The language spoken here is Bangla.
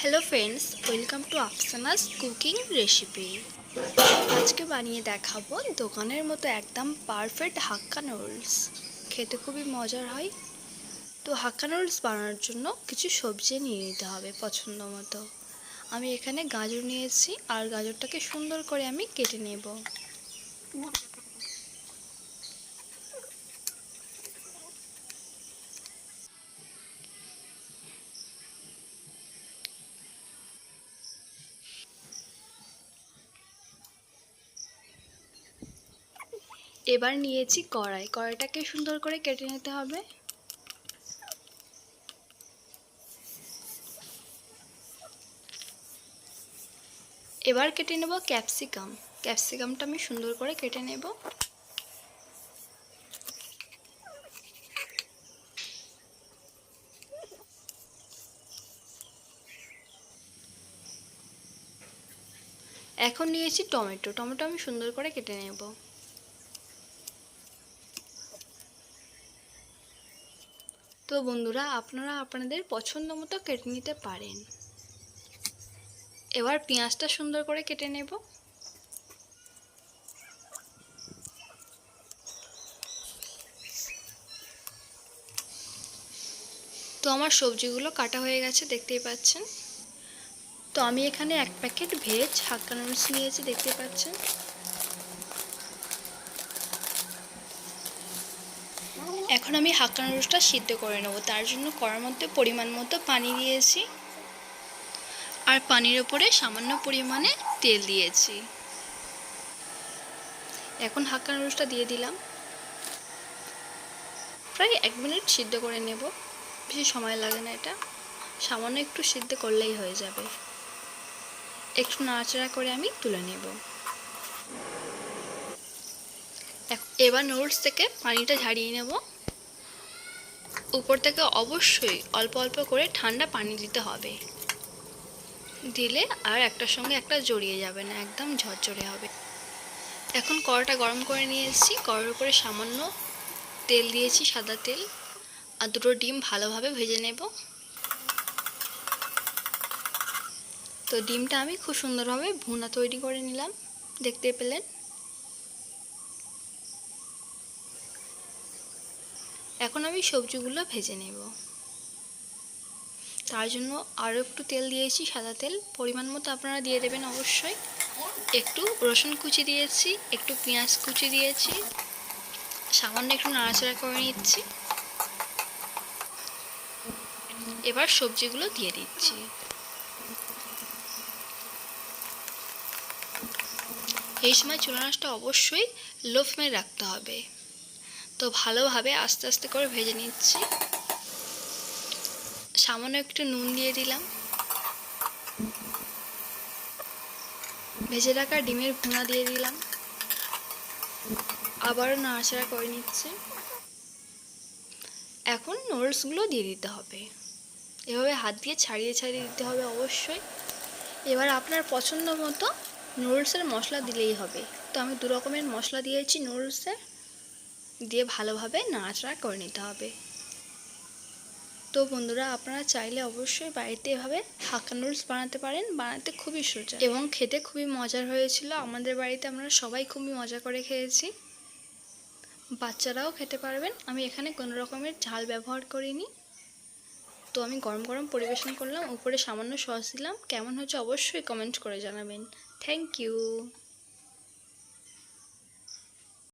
Hello friends, welcome to Afsana's cooking recipe. আজকে বানিয়ে দেখাবো দোকানের মতো একদম পারফেক্ট হাক্কা নুডলস। খেতে খুবই মজার হয়। তো হাক্কা নুডলস বানানোর জন্য কিছু সবজি নিয়ে নিতে হবে পছন্দ মতো। আমি এখানে গাজর নিয়েছি, আর গাজরটাকে সুন্দর করে আমি কেটে নেব। এবার নিয়েছি কড়াইটাকে সুন্দর করে কেটে নিতে হবে। এবার কেটে নেব ক্যাপসিকামটা আমি সুন্দর করে কেটে নেব। এখন নিয়েছি টমেটো আমি সুন্দর করে কেটে নেব। তো বন্ধুরা, আপনারা আপনাদের পছন্দ মতো কেটে নিতে পারেন। এবার পেঁয়াজটা সুন্দর করে কেটে নেব। তো আমার সবজিগুলো কাটা হয়ে গেছে, দেখতেই পাচ্ছেন। তো আমি এখানে 1 প্যাকেট ভেজ হাক্কা নুডলস নিয়েছি, দেখতেই পাচ্ছেন। এখন আমি হাক্কা নুডলসটা সিদ্ধ করে নেব। তার জন্য কড়ার মধ্যে পরিমাণ মতো পানি দিয়েছি, আর পানির ওপরে সামান্য পরিমাণে তেল দিয়েছি। এখন হাক্কা নুডলসটা দিয়ে দিলাম। প্রায় 1 মিনিট সিদ্ধ করে নেব, বেশি সময় লাগে না, এটা সামান্য একটু সিদ্ধ করলেই হয়ে যাবে। একটু নাড়াচাড়া করে আমি তুলে নেব। এবার নুডলস থেকে পানিটা ঝারিয়ে নেব। উপর থেকে অবশ্যই অল্প অল্প করে ঠান্ডা পানি দিতে হবে, দিলে আর একটার সঙ্গে একটা জড়িয়ে যাবে না, একদম ঝরঝরে হবে। এখন কড়াটা গরম করে নিয়েছি, কড়ার উপরে সামান্য তেল দিয়েছি, সাদা তেল, আর 2টো ডিম ভালোভাবে ভেজে নেব। তো ডিমটা আমি খুব সুন্দরভাবে ভুনা তৈরি করে নিলাম, দেখতে পেলেন। এখন আমি সবজিগুলো ভেজে নেব। তার জন্য আরও একটু তেল দিয়েছি, সাদা তেল, পরিমাণ মতো আপনারা দিয়ে দেবেন অবশ্যই। একটু রসুন কুচি দিয়েছি, একটু পেঁয়াজ কুচি দিয়েছি, সামান্য একটু নাড়াচাড়া করে নিচ্ছি। এবার সবজিগুলো দিয়ে দিচ্ছি। এই সময় চুলা আঁচটা অবশ্যই লো ফ্লেমে রাখতে হবে। তো ভালোভাবে আস্তে আস্তে করে ভেজে নিচ্ছি। সামান্য একটু নুন দিয়ে দিলাম। ভেজে রাখা ডিমের ভুনা দিয়ে দিলাম, আবারও নাড়াচাড়া করে নিচ্ছি। এখন নুডলসগুলো দিয়ে দিতে হবে, এভাবে হাত দিয়ে ছাড়িয়ে ছাড়িয়ে দিতে হবে অবশ্যই। এবার আপনার পছন্দ মতো নুডলসের মশলা দিলেই হবে। তো আমি 2 রকমের মশলা দিয়েছি নুডলসে, দিয়ে ভালোভাবে নাড়াচাড়া করে নিতে হবে। তো বন্ধুরা, আপনারা চাইলে অবশ্যই বাড়িতে এভাবে হাক্কা নুডলস বানাতে পারেন, বানাতে খুবই সোজা এবং খেতে খুবই মজার হয়েছিল। আমাদের বাড়িতে আমরা সবাই খুবই মজা করে খেয়েছি, বাচ্চারাও খেতে পারবেন। আমি এখানে কোনো রকমের ঝাল ব্যবহার করিনি। তো আমি গরম গরম পরিবেশন করলাম, উপরে সামান্য সস দিলাম। কেমন হয়েছে অবশ্যই কমেন্ট করে জানাবেন। Thank you.